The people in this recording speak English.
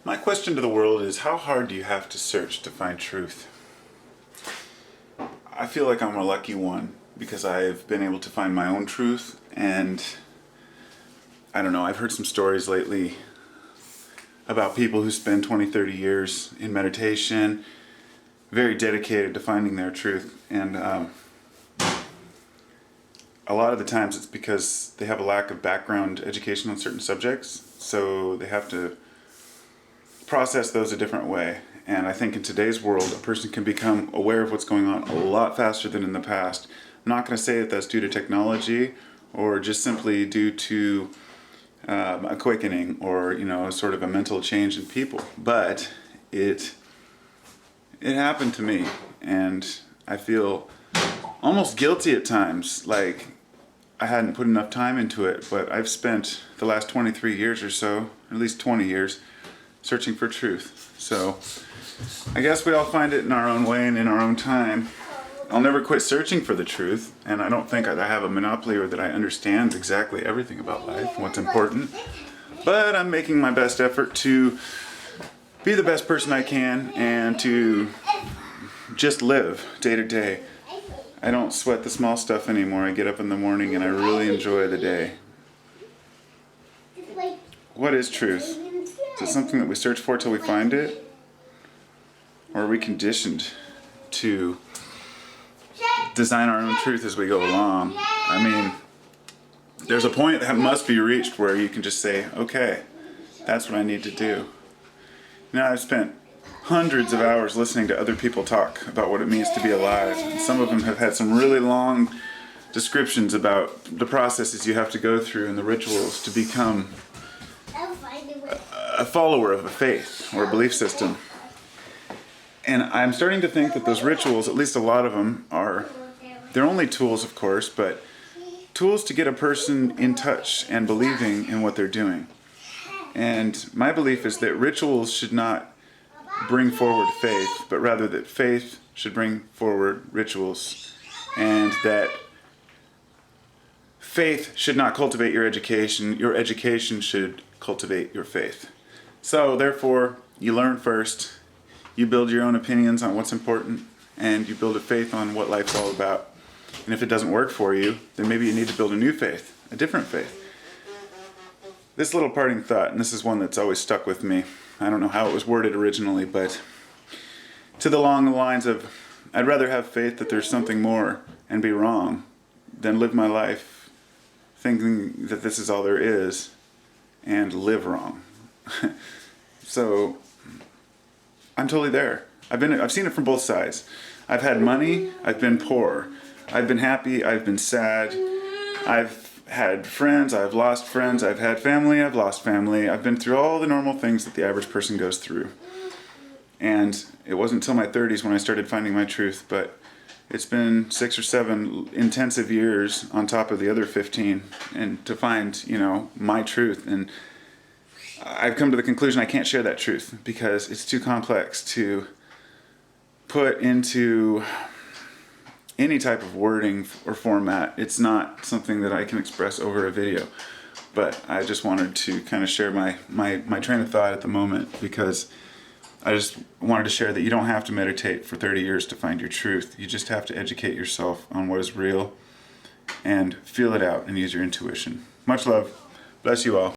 My question to the world is, how hard do you have to search to find truth? I feel like I'm a lucky one because I've been able to find my own truth, and I don't know, I've heard some stories lately about people who spend 20, 30 years in meditation, very dedicated to finding their truth, and a lot of the times it's because they have a lack of background education on certain subjects, so they have to process those a different way. And I think in today's world, a person can become aware of what's going on a lot faster than in the past. I'm not going to say that that's due to technology or just simply due to a quickening or, sort of a mental change in people, but it happened to me, and I feel almost guilty at times, like I hadn't put enough time into it, but I've spent the last 23 years or so, at least 20 years, searching for truth. So I guess we all find it in our own way and in our own time. I'll never quit searching for the truth, and I don't think I have a monopoly or that I understand exactly everything about life and what's important, but I'm making my best effort to be the best person I can and to just live day to day. I don't sweat the small stuff anymore. I get up in the morning and I really enjoy the day. What is truth? Is it something that we search for till we find it? Or are we conditioned to design our own truth as we go along? I mean, there's a point that must be reached where you can just say, okay, that's what I need to do. I've spent hundreds of hours listening to other people talk about what it means to be alive. And some of them have had some really long descriptions about the processes you have to go through and the rituals to become a follower of a faith or a belief system. And I'm starting to think that those rituals, at least a lot of them, they're only tools, of course, but tools to get a person in touch and believing in what they're doing. And my belief is that rituals should not bring forward faith, but rather that faith should bring forward rituals, and that faith should not cultivate your education should cultivate your faith. So therefore, you learn first, you build your own opinions on what's important, and you build a faith on what life's all about. And if it doesn't work for you, then maybe you need to build a new faith, a different faith. This little parting thought, and this is one that's always stuck with me. I don't know how it was worded originally, but to the long lines of, I'd rather have faith that there's something more and be wrong than live my life thinking that this is all there is and live wrong. So I'm totally there. I've seen it from both sides. I've had money, I've been poor. I've been happy, I've been sad. I've had friends, I've lost friends. I've had family, I've lost family. I've been through all the normal things that the average person goes through. And it wasn't until my 30s when I started finding my truth, but it's been 6 or 7 intensive years on top of the other 15 and to find, my truth. And I've come to the conclusion I can't share that truth because it's too complex to put into any type of wording or format. It's not something that I can express over a video. But I just wanted to kind of share my train of thought at the moment, because I just wanted to share that you don't have to meditate for 30 years to find your truth. You just have to educate yourself on what is real and feel it out and use your intuition. Much love. Bless you all.